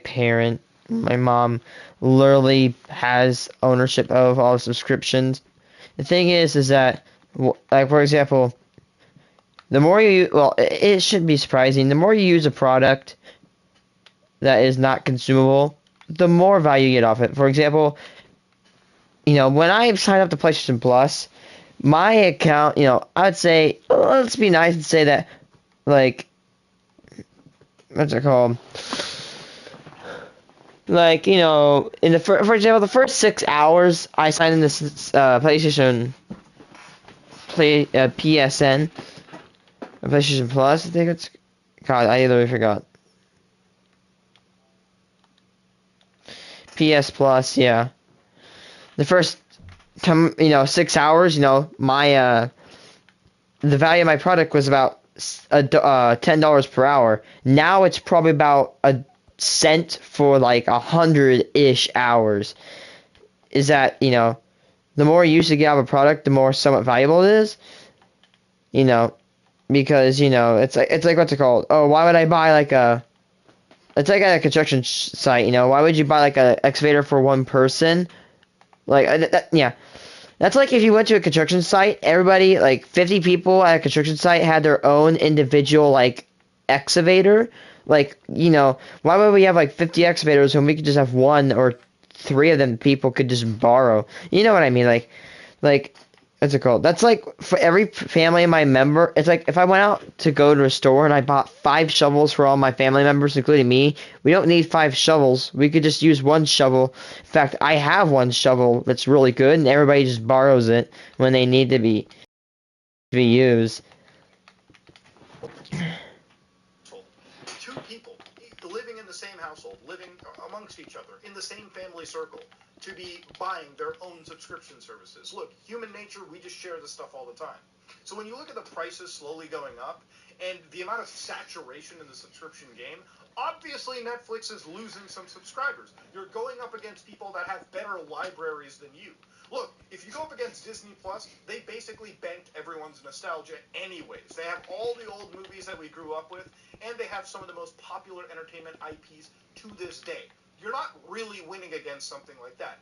mom, literally has ownership of all the subscriptions. The thing is that, like, for example, the more it shouldn't be surprising. The more you use a product that is not consumable, the more value you get off it. For example, when I signed up to PlayStation Plus, my account, I would say, let's be nice and say that, like, what's it called? Like, in the for example, the first 6 hours I signed in this PlayStation PSN, PlayStation Plus. I think it's. God, I literally forgot. PS Plus, yeah. The first 6 hours, my the value of my product was about $10 per hour. Now it's probably about a cent for like 100-ish hours. Is that, the more use you get out of a product, the more somewhat valuable it is. Because, it's like what's it called? Oh, why would I buy it's like at a construction site, why would you buy like an excavator for one person? Like, yeah. That's like if you went to a construction site, everybody, like 50 people at a construction site had their own individual, like, excavator. Like, why would we have like 50 excavators when we could just have one or three of them people could just borrow? You know what I mean? Like, what's it called? That's like for every family of my member. It's like if I went out to go to a store and I bought 5 shovels for all my family members, including me, we don't need 5 shovels. We could just use one shovel. In fact, I have one shovel that's really good, and everybody just borrows it when they need to be used. Two people living in the same household, living amongst each other, in the same family circle, to be buying their own subscription services. Look, human nature, we just share this stuff all the time. So when you look at the prices slowly going up and the amount of saturation in the subscription game, obviously Netflix is losing some subscribers. You're going up against people that have better libraries than you. Look, if you go up against Disney Plus, they basically banked everyone's nostalgia anyways. They have all the old movies that we grew up with, and they have some of the most popular entertainment IPs to this day. You're not really winning against something like that.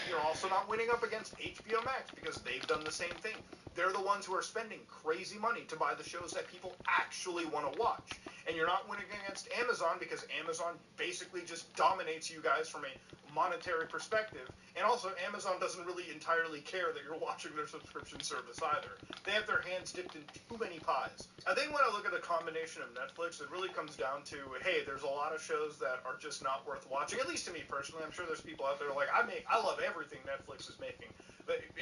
You're also not winning up against HBO Max because they've done the same thing. They're the ones who are spending crazy money to buy the shows that people actually want to watch. And you're not winning against Amazon because Amazon basically just dominates you guys from a monetary perspective. And also, Amazon doesn't really entirely care that you're watching their subscription service either. They have their hands dipped in too many pies. I think when I look at the combination of Netflix, it really comes down to, hey, there's a lot of shows that are just not worth watching. At least to me personally. I'm sure there's people out there like, I love everything Netflix is making.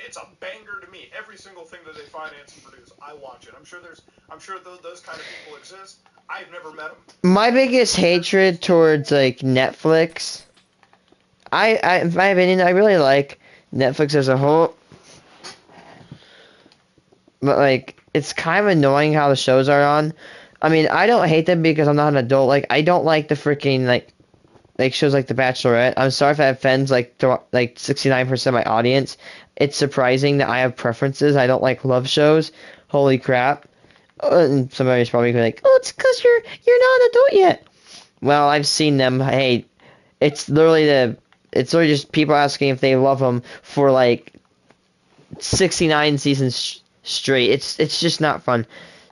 It's a banger to me. Every single thing that they finance and produce, I watch it. I'm sure those kind of people exist. I've never met them. My biggest hatred towards like Netflix, in my opinion, I really like Netflix as a whole, but like it's kind of annoying how the shows are on. I mean, I don't hate them because I'm not an adult. Like, I don't like the freaking like shows like The Bachelorette. I'm sorry if that offends like 69% of my audience. It's surprising that I have preferences. I don't like love shows. Holy crap. And somebody's probably like, oh, it's because you're not an adult yet. Well, I've seen them. Hey, it's literally just people asking if they love them for like 69 seasons straight. It's just not fun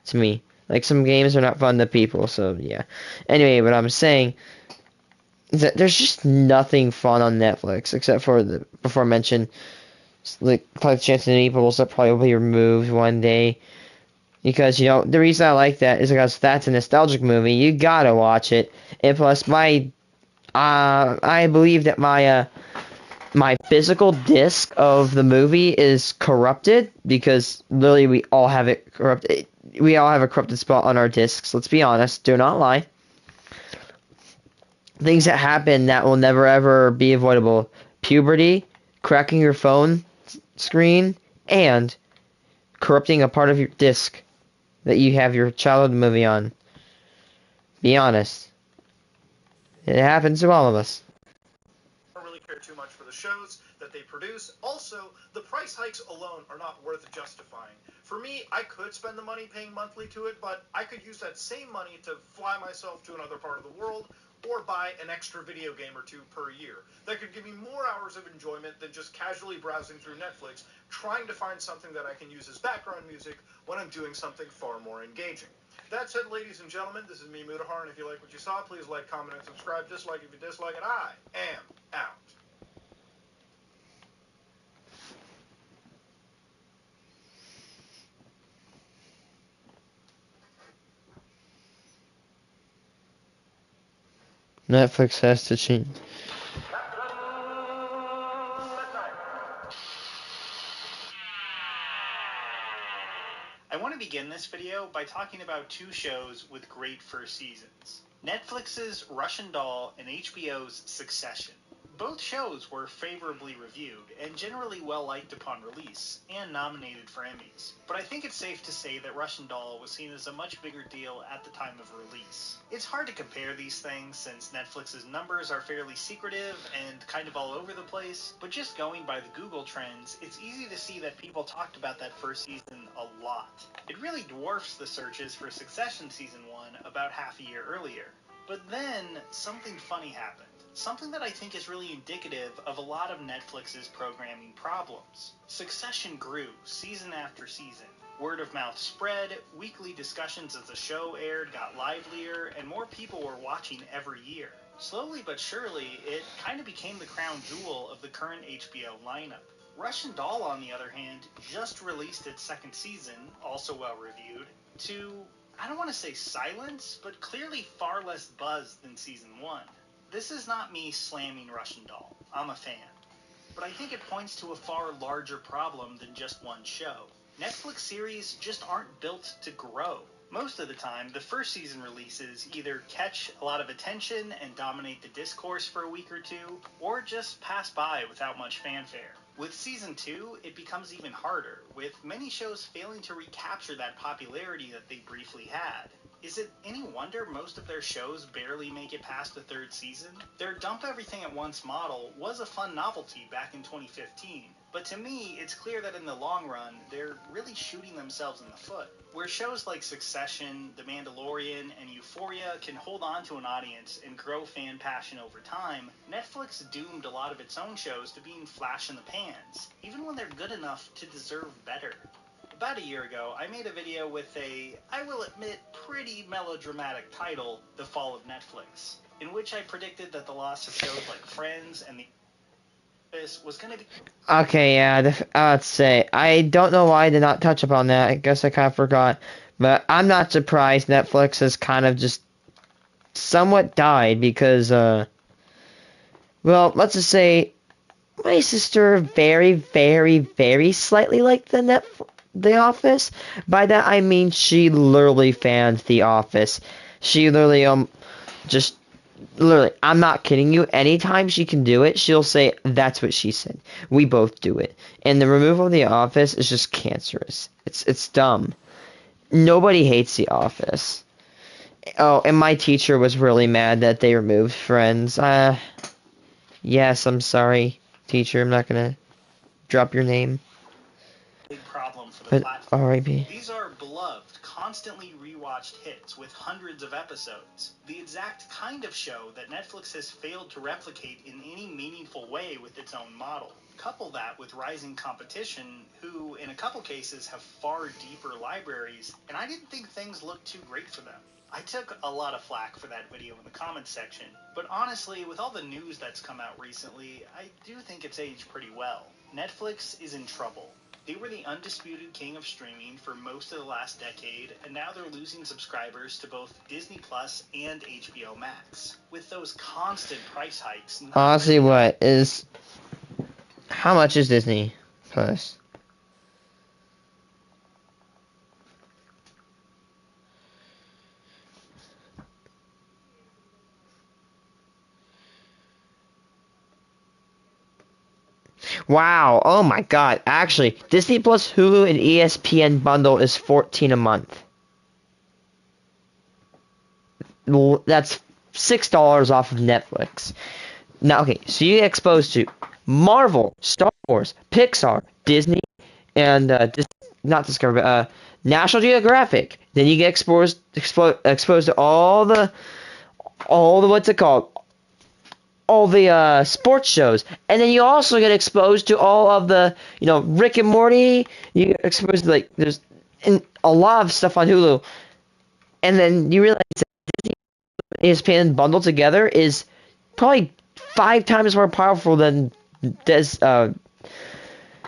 to me. Like, some games are not fun to people, so yeah. Anyway, what I'm saying is that there's just nothing fun on Netflix except for the before mentioned like Clouds, Chance and Meatballs that probably will be removed one day. Because, the reason I like that is because that's a nostalgic movie. You gotta watch it. And plus, I believe that my physical disc of the movie is corrupted because literally we all have it corrupted. We all have a corrupted spot on our discs. Let's be honest. Do not lie. Things that happen that will never ever be avoidable. Puberty, cracking your phone screen, and corrupting a part of your disk that you have your childhood movie on. Be honest. It happens to all of us. Don't really care too much for the shows that they produce. Also, the price hikes alone are not worth justifying. For me, I could spend the money paying monthly to it, but I could use that same money to fly myself to another part of the world or buy an extra video game or two per year. That could give me more hours of enjoyment than just casually browsing through Netflix, trying to find something that I can use as background music when I'm doing something far more engaging. That said, ladies and gentlemen, this is me, Mudahar, and if you like what you saw, please like, comment, and subscribe. Dislike if you dislike it. I am out. Netflix has to change. I want to begin this video by talking about two shows with great first seasons. Netflix's Russian Doll and HBO's Succession. Both shows were favorably reviewed and generally well liked upon release, and nominated for Emmys. But I think it's safe to say that Russian Doll was seen as a much bigger deal at the time of release. It's hard to compare these things since Netflix's numbers are fairly secretive and kind of all over the place, but just going by the Google trends, it's easy to see that people talked about that first season a lot. It really dwarfs the searches for Succession Season 1 about half a year earlier. But then, something funny happened. Something that I think is really indicative of a lot of Netflix's programming problems. Succession grew season after season. Word of mouth spread, weekly discussions as the show aired got livelier, and more people were watching every year. Slowly but surely, it kind of became the crown jewel of the current HBO lineup. Russian Doll, on the other hand, just released its second season, also well reviewed, to, I don't want to say silence, but clearly far less buzz than season 1. This is not me slamming Russian Doll. I'm a fan. But I think it points to a far larger problem than just one show. Netflix series just aren't built to grow. Most of the time, the first season releases either catch a lot of attention and dominate the discourse for a week or two, or just pass by without much fanfare. With season 2, it becomes even harder, with many shows failing to recapture that popularity that they briefly had. Is it any wonder most of their shows barely make it past the third season? Their dump everything at once model was a fun novelty back in 2015, but to me, it's clear that in the long run, they're really shooting themselves in the foot. Where shows like Succession, The Mandalorian, and Euphoria can hold on to an audience and grow fan passion over time, Netflix doomed a lot of its own shows to being flash in the pans, even when they're good enough to deserve better. About a year ago, I made a video with a, I will admit, pretty melodramatic title, The Fall of Netflix, in which I predicted that the loss of shows like Friends and The Office was going to be... Okay, yeah, let's say, I don't know why I did not touch upon that. I guess I kind of forgot. But I'm not surprised Netflix has kind of just somewhat died because, well, let's just say, my sister very, very, very slightly liked The Office. By that I mean she literally fans The Office. She literally, just... Literally, I'm not kidding you. Anytime she can do it, she'll say, that's what she said. We both do it. And the removal of The Office is just cancerous. It's dumb. Nobody hates The Office. Oh, and my teacher was really mad that they removed Friends. Yes, I'm sorry, teacher. I'm not gonna drop your name. Big problem for the But platform. R.I.P. These are beloved, constantly rewatched hits with hundreds of episodes. The exact kind of show that Netflix has failed to replicate in any meaningful way with its own model. Couple that with rising competition, who, in a couple cases, have far deeper libraries, and I didn't think things looked too great for them. I took a lot of flack for that video in the comments section, but honestly, with all the news that's come out recently, I do think it's aged pretty well. Netflix is in trouble. They were the undisputed king of streaming for most of the last decade, and now they're losing subscribers to both Disney Plus and HBO Max. With those constant price hikes... Honestly, how much is Disney Plus? Wow. Oh my God. Actually, Disney Plus, Hulu, and ESPN bundle is $14 a month. That's $6 off of Netflix. Now, okay, so you get exposed to Marvel, Star Wars, Pixar, Disney, and not Discovery, but National Geographic. Then you get exposed to all the what's it called? All the sports shows, and then you also get exposed to all of the Rick and Morty. You get exposed to there's a lot of stuff on Hulu, and then you realize that Disney ESPN bundled together is probably 5 times more powerful than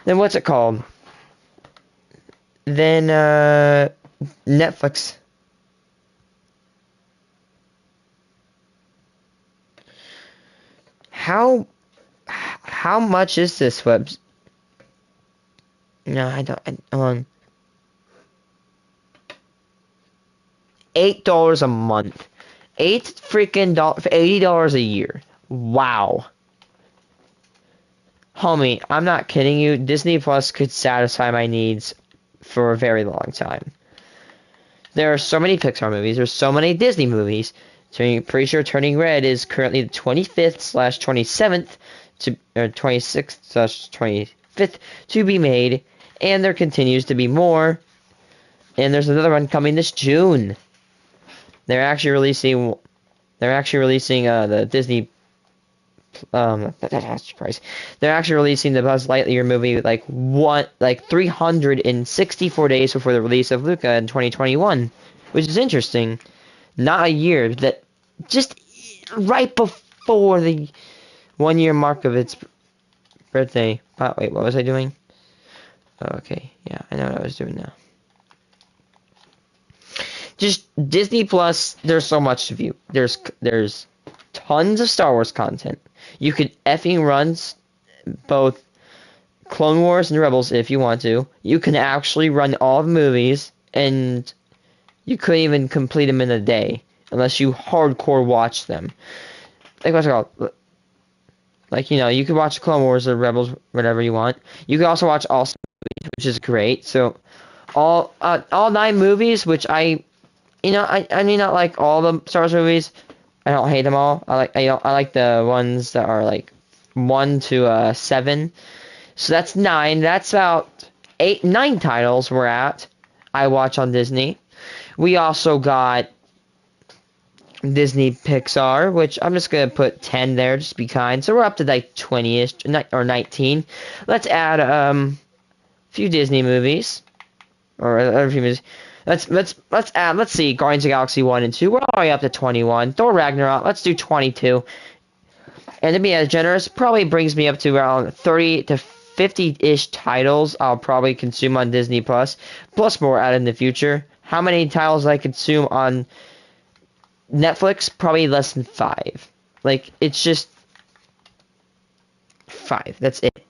what's it called? Than Netflix. How much is this web? No, I don't. Hold on. $8 a month. $80 a year. Wow. Homie, I'm not kidding you. Disney Plus could satisfy my needs for a very long time. There are so many Pixar movies. There's so many Disney movies. Pretty sure Turning Red is currently the 25th/27th or 26th/25th to be made, and there continues to be more. And there's another one coming this June. They're actually releasing the Disney Christ. They're actually releasing the Buzz Lightyear movie 364 days before the release of Luca in 2021, which is interesting. Not a year, that just right before the 1 year mark of its birthday. Wait, what was I doing? Oh, okay, yeah, I know what I was doing now. Just Disney Plus, there's so much to view. There's tons of Star Wars content. You could effing run both Clone Wars and Rebels if you want to. You can actually run all the movies, and you couldn't even complete them in a day unless you hardcore watch them. What's it called? You could watch Clone Wars or Rebels, whatever you want. You could also watch all movies, which is great. So all 9 movies, which I may not like all the Star Wars movies. I don't hate them all. I like the ones that are 1 to 7. So that's 9. That's about 9 titles I watch on Disney. We also got Disney Pixar, which I'm just gonna put 10 there, just to be kind. So we're up to 20ish or 19. Let's add a few Disney movies or a few movies. Let's add. Let's see. Guardians of the Galaxy 1 and 2. We're already up to 21. Thor Ragnarok. Let's do 22. And to be as generous, probably brings me up to around 30 to 50-ish titles I'll probably consume on Disney Plus more added in the future. How many titles I consume on Netflix? Probably less than 5. It's just 5. That's it.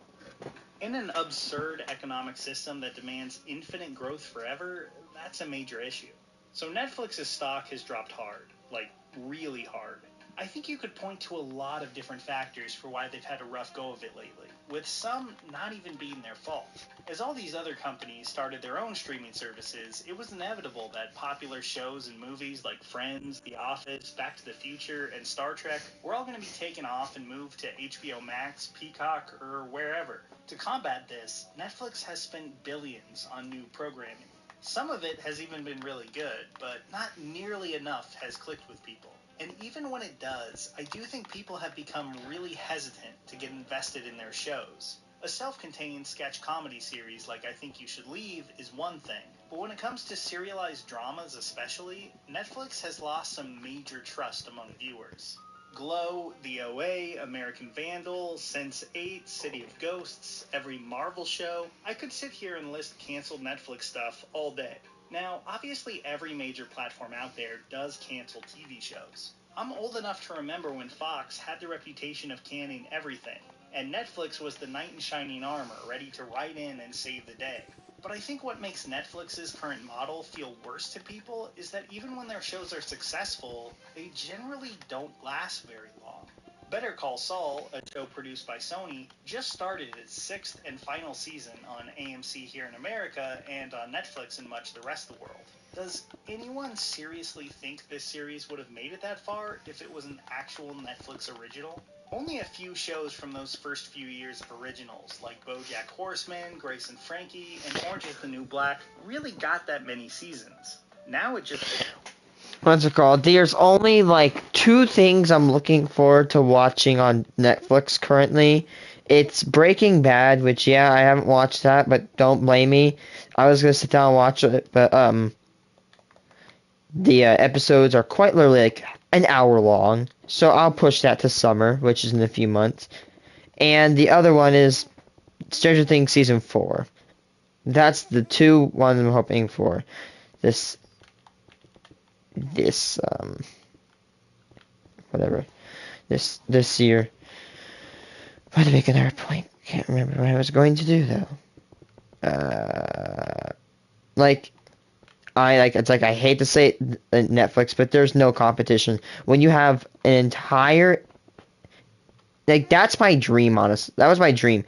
In an absurd economic system that demands infinite growth forever, that's a major issue. So Netflix's stock has dropped hard, really hard. I think you could point to a lot of different factors for why they've had a rough go of it lately, with some not even being their fault. As all these other companies started their own streaming services, it was inevitable that popular shows and movies like Friends, The Office, Back to the Future, and Star Trek were all going to be taken off and moved to HBO Max, Peacock, or wherever. To combat this, Netflix has spent billions on new programming. Some of it has even been really good, but not nearly enough has clicked with people. And even when it does, I do think people have become really hesitant to get invested in their shows. A self-contained sketch comedy series like I Think You Should Leave is one thing, but when it comes to serialized dramas especially, Netflix has lost some major trust among viewers. Glow, The OA, American Vandal, Sense8, City of Ghosts, every Marvel show. I could sit here and list canceled Netflix stuff all day. Now, obviously every major platform out there does cancel TV shows. I'm old enough to remember when Fox had the reputation of canning everything, and Netflix was the knight in shining armor, ready to ride in and save the day. But I think what makes Netflix's current model feel worse to people is that even when their shows are successful, they generally don't last very long. Better Call Saul, a show produced by Sony, just started its 6th and final season on AMC here in America and on Netflix in much of the rest of the world. Does anyone seriously think this series would have made it that far if it was an actual Netflix original? Only a few shows from those first few years of originals, like BoJack Horseman, Grace and Frankie, and Orange is the New Black, really got that many seasons. Now it just... What's it called? There's only like 2 things I'm looking forward to watching on Netflix currently. It's Breaking Bad, which yeah, I haven't watched that, but don't blame me. I was gonna sit down and watch it, but the episodes are quite literally like an hour long, so I'll push that to summer, which is in a few months. And the other one is Stranger Things season 4. That's the 2 ones I'm hoping for. This year. Why to make another point? Can't remember what I was going to do though. It's like I hate to say it, Netflix, but there's no competition when you have an entire, like, that's my dream. Honest, that was my dream.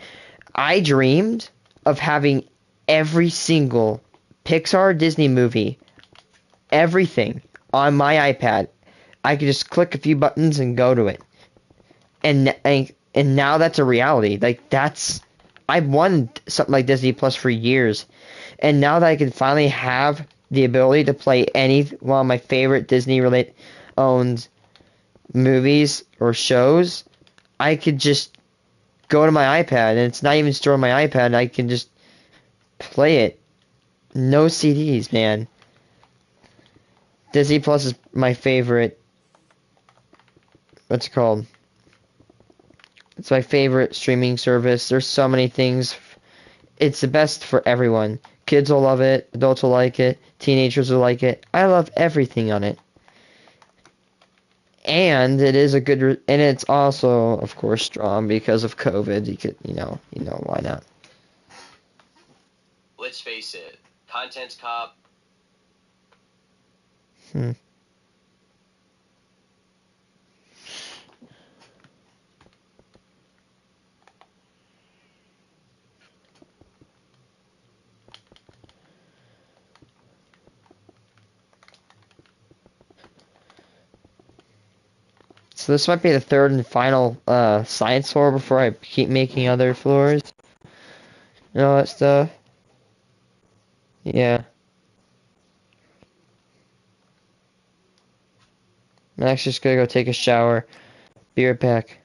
I dreamed of having every single Pixar Disney movie, everything on my iPad. I could just click a few buttons and go to it. And now that's a reality. Like, I've wanted something like Disney Plus for years. And now that I can finally have the ability to play any one of my favorite Disney owned movies or shows, I could just go to my iPad, and it's not even stored on my iPad, and I can just play it. No CDs, man. Disney Plus is my favorite. What's it called? It's my favorite streaming service. There's so many things. It's the best for everyone. Kids will love it. Adults will like it. Teenagers will like it. I love everything on it. And it is a good, and it's also, of course, strong because of COVID. You could, you know, why not? Let's face it, content's cop. So this might be the 3rd and final science floor before I keep making other floors. And all that stuff. Yeah. I'm actually just gonna go take a shower. Be right back.